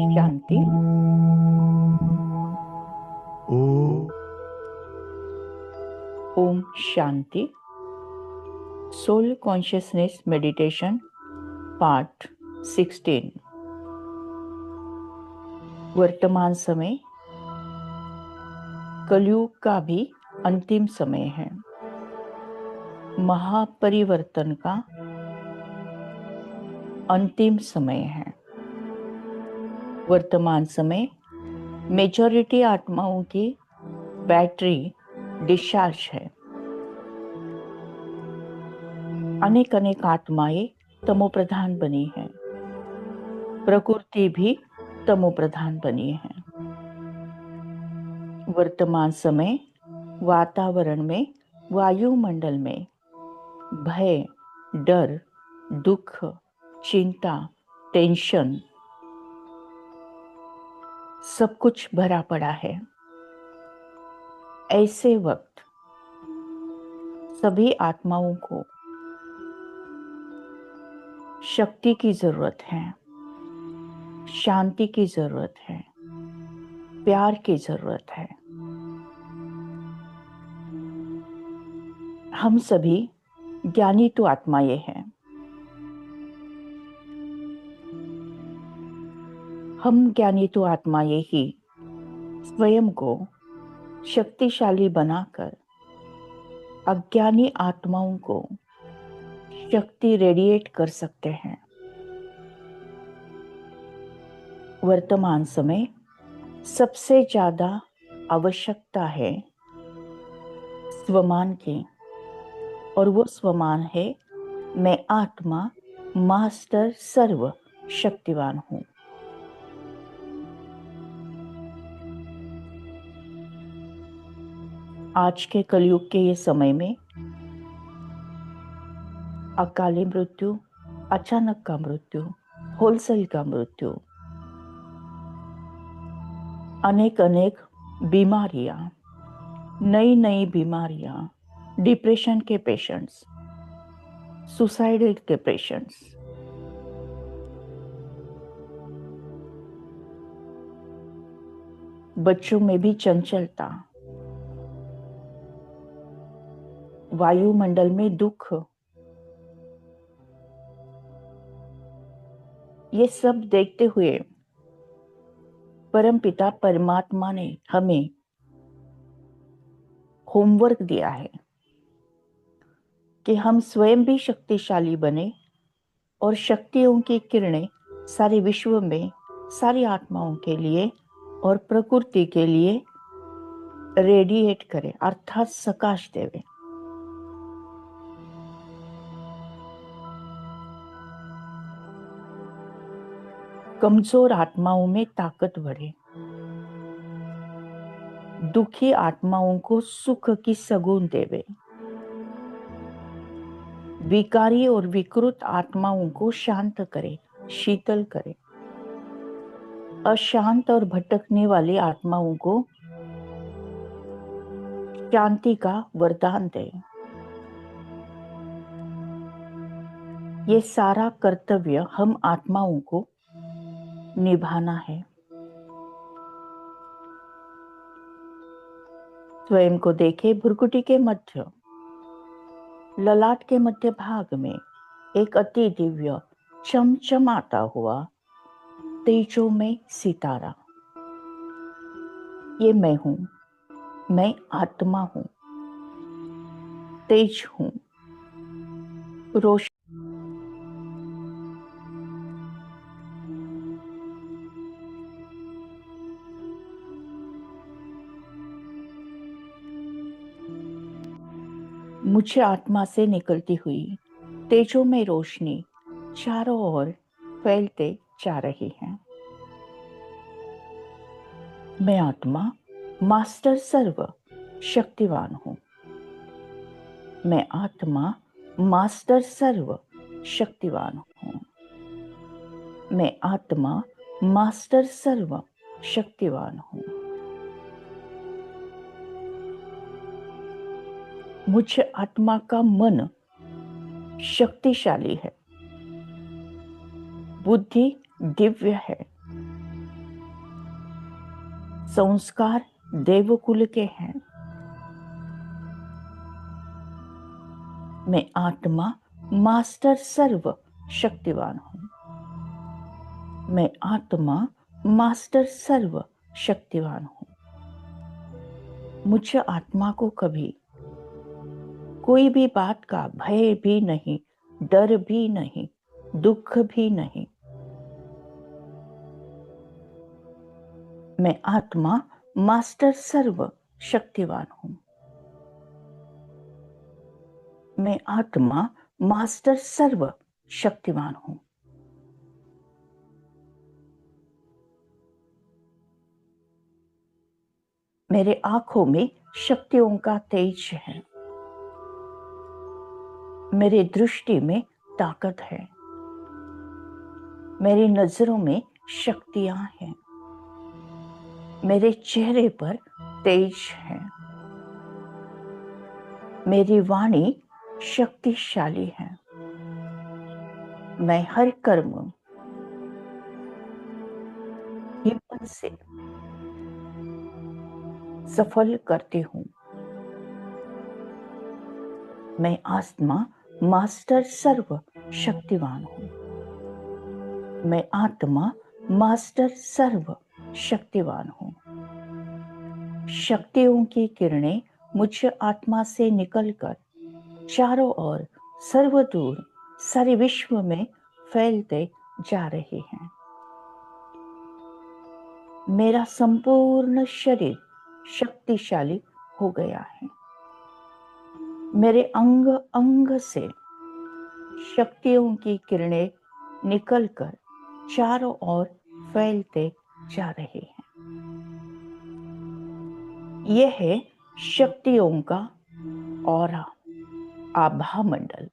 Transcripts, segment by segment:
शांति। ओम शांति। Soul consciousness meditation part 16। वर्तमान समय कलयुग का भी अंतिम समय है, महापरिवर्तन का अंतिम समय है। वर्तमान समय मेजॉरिटी आत्माओं की बैटरी डिस्चार्ज है। अनेक अनेक आत्माएं तमोप्रधान बनी है, प्रकृति भी तमोप्रधान बनी है। वर्तमान समय वातावरण में, वायुमंडल में भय, डर, दुख, चिंता, टेंशन सब कुछ भरा पड़ा है। ऐसे वक्त सभी आत्माओं को शक्ति की जरूरत है, शांति की जरूरत है, प्यार की जरूरत है। हम सभी ज्ञानी तो आत्माएं हैं। हम ज्ञानी तो आत्माएं ही स्वयं को शक्तिशाली बनाकर अज्ञानी आत्माओं को शक्ति रेडिएट कर सकते हैं। वर्तमान समय सबसे ज्यादा आवश्यकता है स्वमान की, और वो स्वमान है मैं आत्मा मास्टर सर्व शक्तिवान हूं। आज के कलयुग के ये समय में अकाली मृत्यु, अचानक का मृत्यु, होलसेल का मृत्यु, अनेक अनेक बीमारियां, नई नई बीमारियां, डिप्रेशन के पेशेंट्स, सुसाइडल के पेशेंट्स, बच्चों में भी चंचलता, वायुमंडल में दुख, ये सब देखते हुए परमपिता परमात्मा ने हमें होमवर्क दिया है कि हम स्वयं भी शक्तिशाली बने और शक्तियों की किरणें सारे विश्व में सारी आत्माओं के लिए और प्रकृति के लिए रेडिएट करें, अर्थात प्रकाश देवे। कमजोर आत्माओं में ताकत बढ़े, दुखी आत्माओं को सुख की सगुन देवे, विकारी और विकृत आत्माओं को शांत करे, शीतल करे, अशांत और भटकने वाली आत्माओं को शांति का वरदान दे। ये सारा कर्तव्य हम आत्माओं को निभाना है। स्वयं को देखे भ्रुकुटी के मध्य, ललाट के मध्य भाग में एक अति दिव्य चमचमाता हुआ तेजोमय सितारा। ये मैं हूं, मैं आत्मा हूं, तेज हूं, रोशनी। मुझे आत्मा से निकलती हुई तेजोमय रोशनी चारों ओर फैलते जा रही है। मैं आत्मा मास्टर सर्व शक्तिवान हूं। मैं आत्मा मास्टर सर्व शक्तिवान हूं। मैं आत्मा मास्टर सर्व शक्तिवान हूं। मुझ आत्मा का मन शक्तिशाली है, बुद्धि दिव्य है, संस्कार देवकुल के हैं। मैं आत्मा मास्टर सर्व शक्तिवान हूं। मैं आत्मा मास्टर सर्व शक्तिवान हूं। मुझ आत्मा को कभी कोई भी बात का भय भी नहीं, डर भी नहीं, दुख भी नहीं। मैं आत्मा मास्टर सर्व शक्तिवान हूं। मैं आत्मा मास्टर सर्व शक्तिवान हूं। मेरे आंखों में शक्तियों का तेज है। मेरी दृष्टि में ताकत है। मेरी नजरों में शक्तियां हैं। मेरे चेहरे पर तेज है। मेरी वाणी शक्तिशाली है। मैं हर कर्म हिम्मत से सफल करती हूं। मैं आत्मा मास्टर सर्व शक्तिवान हूं। मैं आत्मा मास्टर सर्व शक्तिवान हूं। शक्तियों की किरणें मुझ आत्मा से निकलकर चारों ओर सर्वदूर सारे विश्व में फैलते जा रही हैं। मेरा संपूर्ण शरीर शक्तिशाली हो गया है। मेरे अंग अंग से शक्तियों की किरणें निकलकर चारों ओर फैलते जा रहे हैं। यह है शक्तियों का ऑरा, आभा मंडल।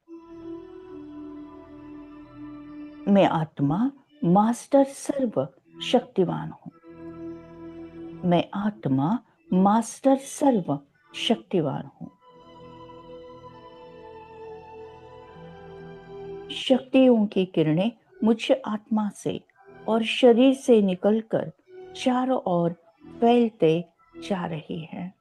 मैं आत्मा मास्टर सर्व शक्तिवान हूं। मैं आत्मा मास्टर सर्व शक्तिवान हूं। शक्तियों की किरणें मुझ आत्मा से और शरीर से निकलकर चारों ओर फैलते जा रही है।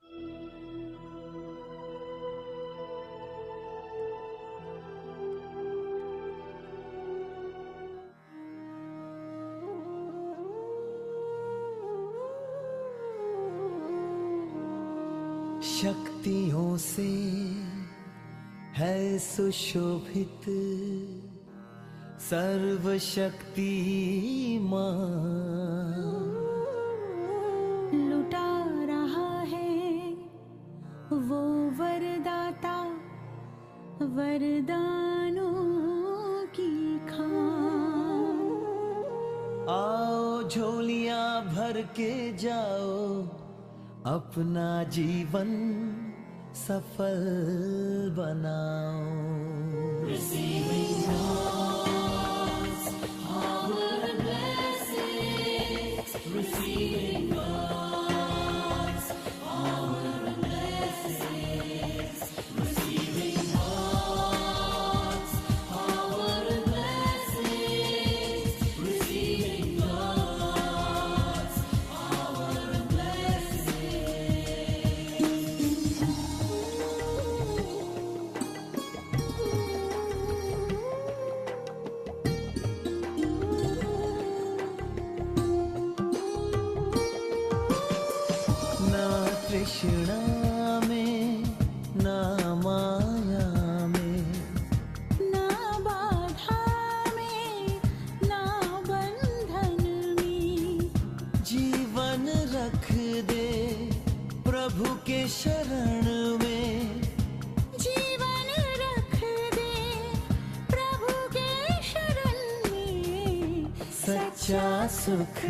शक्तियों से है सुशोभित सर्वशक्तिमान। लुटा रहा है वो वरदाता वरदानों की खान। आओ झोलियां भर के जाओ, अपना जीवन सफल बनाओ। Receiving God's power and blessings, receiving God's power and blessings, receiving God's power and blessings, receiving God's power and blessings. तृष्णा में ना माया में, ना बाधा में ना बंधन में, जीवन रख दे प्रभु के शरण में, जीवन रख दे प्रभु के शरण में। सच्चा सुख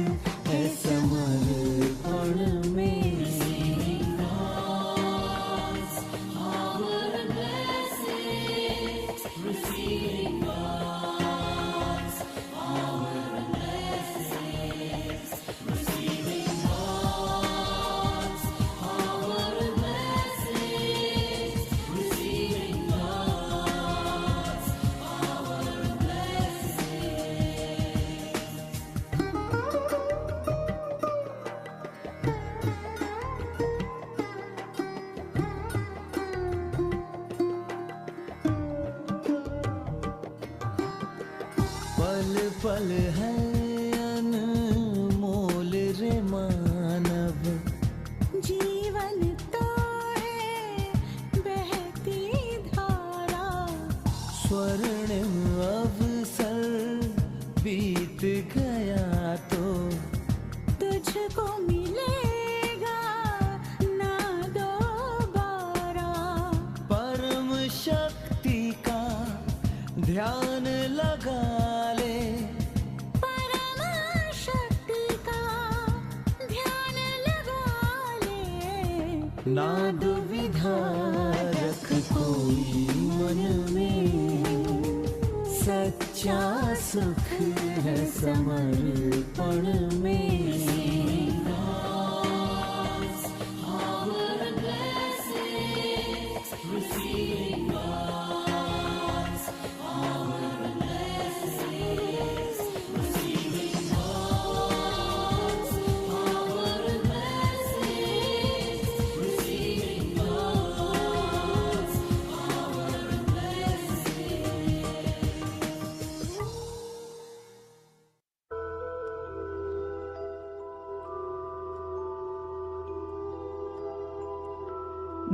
है समर्पण में। पल पल है अनमोल रे मानव, जीवन तो है बहती धारा, स्वर्णिम अवसर बीत गया तो तुझको मिलेगा ना दोबारा। परम शक्ति का ध्यान लगा ले, परम शक्ति का ध्यान लगा ले। ना दुविधा रख कोई मन में, सच्चा सुख है समर्पण में।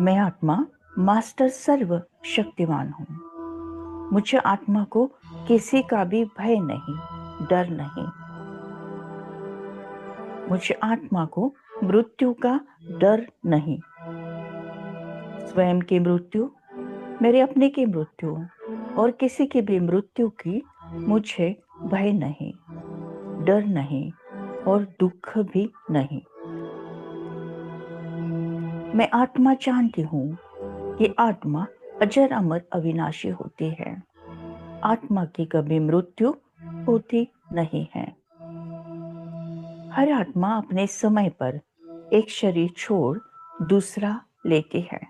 मैं आत्मा मास्टर सर्व शक्तिमान हूँ। मुझे आत्मा को किसी का भी भय नहीं, डर नहीं। मुझे आत्मा को मृत्यु का डर नहीं। स्वयं की मृत्यु, मेरे अपने की मृत्यु और किसी की भी मृत्यु की मुझे भय नहीं, डर नहीं और दुख भी नहीं। मैं आत्मा जानती हूँ कि आत्मा अजर अमर अविनाशी होती है। आत्मा की कभी मृत्यु होती नहीं है। हर आत्मा अपने समय पर एक शरीर छोड़ दूसरा लेती है।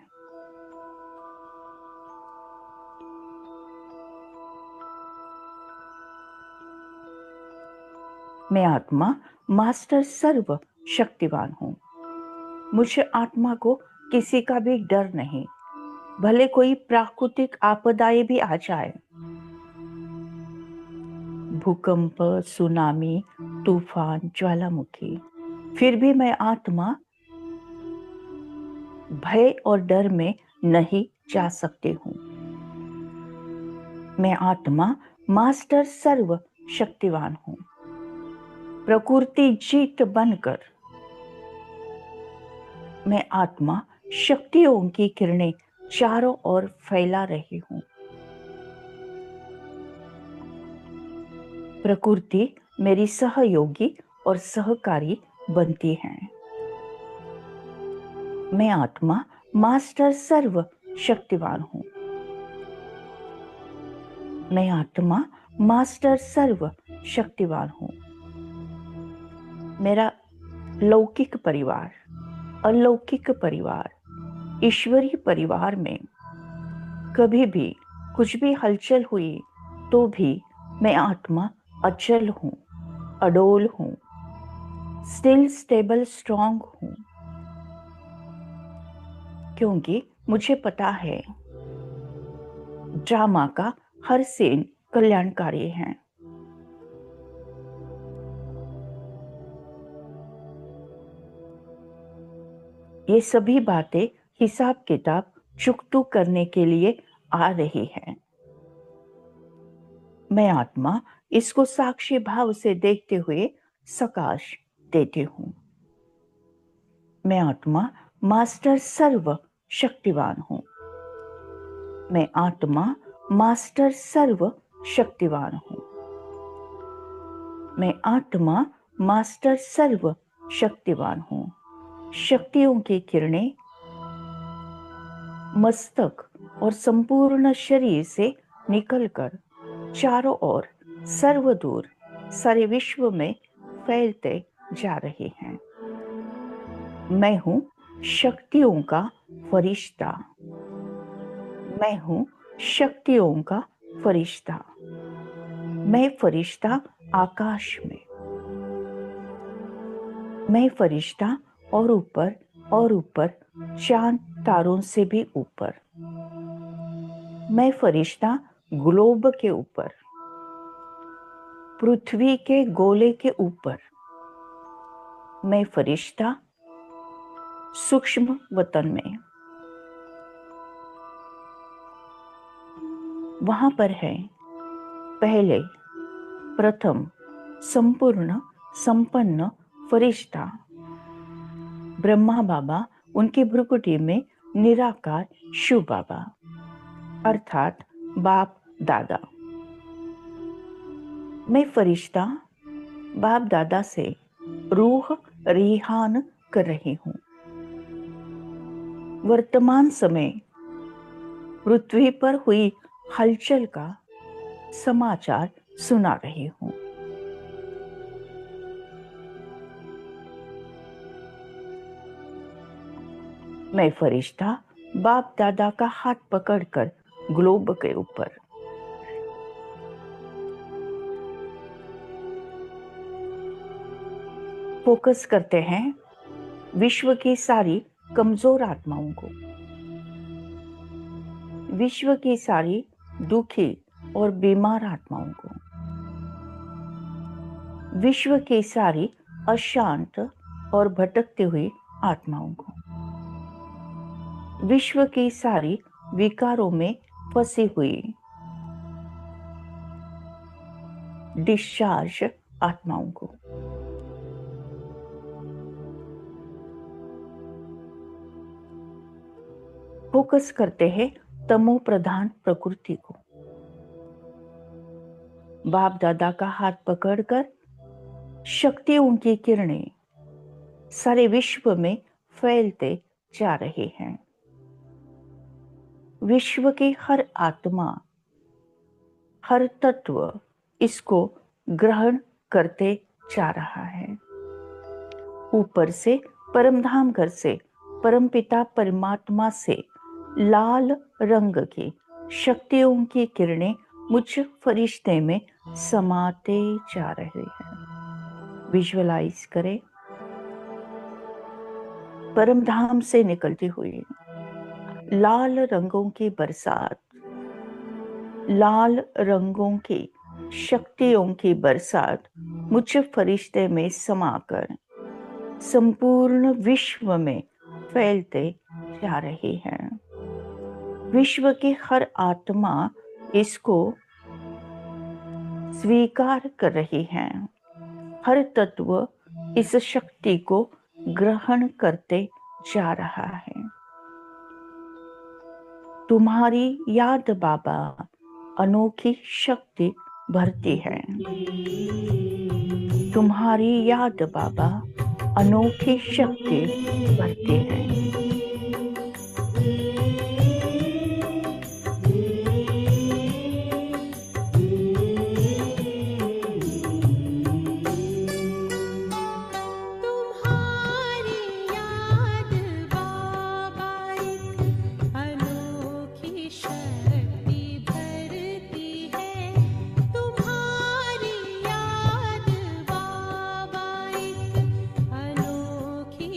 मैं आत्मा मास्टर सर्व शक्तिवान हूँ। मुझे आत्मा को किसी का भी डर नहीं, भले कोई प्राकृतिक आपदाएं भी आ जाए, भूकंप, सुनामी, तूफान, ज्वालामुखी, फिर भी मैं आत्मा भय और डर में नहीं जा सकती हूँ। मैं आत्मा मास्टर सर्व शक्तिवान हूँ। प्रकृति जीत बनकर मैं आत्मा शक्तियों की किरणें चारों ओर फैला रही हूँ। प्रकृति मेरी सहयोगी और सहकारी बनती है। मैं आत्मा मास्टर सर्व शक्तिवान हूँ। मैं आत्मा मास्टर सर्व शक्तिवान हूँ। मेरा लौकिक परिवार, अलौकिक परिवार, ईश्वरीय परिवार में कभी भी कुछ भी हलचल हुई तो भी मैं आत्मा अचल हूँ, अडोल हूँ, स्टिल स्टेबल स्ट्रॉन्ग हूँ, क्योंकि मुझे पता है ड्रामा का हर सीन कल्याणकारी है। ये सभी बातें हिसाब किताब चुकतू करने के लिए आ रही हैं। मैं आत्मा इसको साक्षी भाव से देखते हुए सकाश देती हूँ। मैं आत्मा मास्टर सर्व शक्तिवान हूँ। मैं आत्मा मास्टर सर्व शक्तिवान हूँ। मैं आत्मा मास्टर सर्व शक्तिवान हूँ। शक्तियों की किरणें मस्तक और संपूर्ण शरीर से निकलकर चारों ओर सर्वदूर सारे विश्व में फैलते जा रहे हैं। मैं हूँ शक्तियों का फरिश्ता। मैं हूँ शक्तियों का फरिश्ता। मैं फरिश्ता आकाश में। मैं फरिश्ता और ऊपर चांद तारों से भी ऊपर। मैं फरिश्ता ग्लोब के ऊपर, पृथ्वी के गोले के ऊपर। मैं फरिश्ता सूक्ष्म वतन में। वहां पर है पहले प्रथम संपूर्ण संपन्न फरिश्ता ब्रह्मा बाबा, उनकी भ्रुकुटी में निराकार शिव बाबा अर्थात बाप दादा। मैं फरिश्ता बाप दादा से रूह रिहान कर रही हूँ। वर्तमान समय पृथ्वी पर हुई हलचल का समाचार सुना रही हूँ। मैं फरिश्ता बाप दादा का हाथ पकड़कर ग्लोब के ऊपर। फोकस करते हैं विश्व की सारी कमजोर आत्माओं को, विश्व की सारी दुखी और बीमार आत्माओं को, विश्व की सारी अशांत और भटकती हुई आत्माओं को, विश्व की सारी विकारों में फंसी हुई डिस्चार्ज आत्माओं को। फोकस करते हैं तमो प्रधान प्रकृति को। बाप दादा का हाथ पकड़कर शक्तियों की किरणें सारे विश्व में फैलते जा रहे हैं। विश्व की हर आत्मा, हर तत्व इसको ग्रहण करते जा रहा है। ऊपर से परमधाम घर से परमपिता परमात्मा से लाल रंग की शक्तियों की किरणें मुझ फरिश्ते में समाते जा रहे हैं। विजुअलाइज करें परमधाम से निकलती हुई लाल रंगों की बरसात, लाल रंगों की शक्तियों की बरसात मुझ फरिश्ते में समाकर संपूर्ण विश्व में फैलते जा रही हैं। विश्व की हर आत्मा इसको स्वीकार कर रही है। हर तत्व इस शक्ति को ग्रहण करते जा रहा है। तुम्हारी याद बाबा अनोखी शक्ति भरती है। तुम्हारी याद बाबा अनोखी शक्ति भरती है।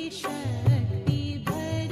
शक्ति भर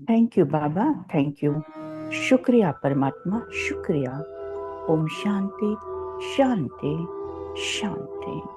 thank you Baba, thank you. शुक्रिया परमात्मा, शुक्रिया। ओम शांति शांति शांति।